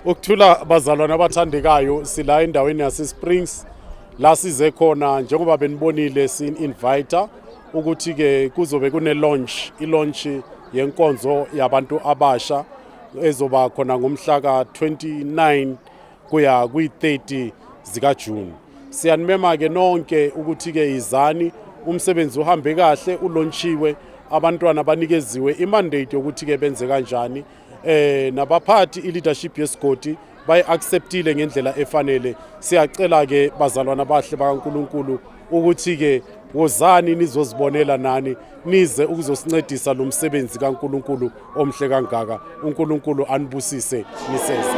Ukuthula bazalwane abathandekayo, sila endaweni yaseSprings la size khona njengoba benibonile sin-inviter ukuthi ke kuzobe kune launch yenkonzo yabantu abasha ezoba khona ngomhla ka 29 kuya kwi-30 zika June. Siyanimema ke nonke ukuthi ke izani, umsebenzi uhambe kahle, ulonchiwe, abantwana banikeziwe imandate yokuthi ke benze kanjani. Nabaphathi i-leadership yesigodi bayi-acceptile ngendlela efanele. Siyacela ke bazalwana bahle bakaNkulunkulu ukuthi ke wozani nizozibonela nani, nize ukuzosincedisa lo msebenzi kaNkulunkulu omhle kangaka. uNkulunkulu anibusise nisese.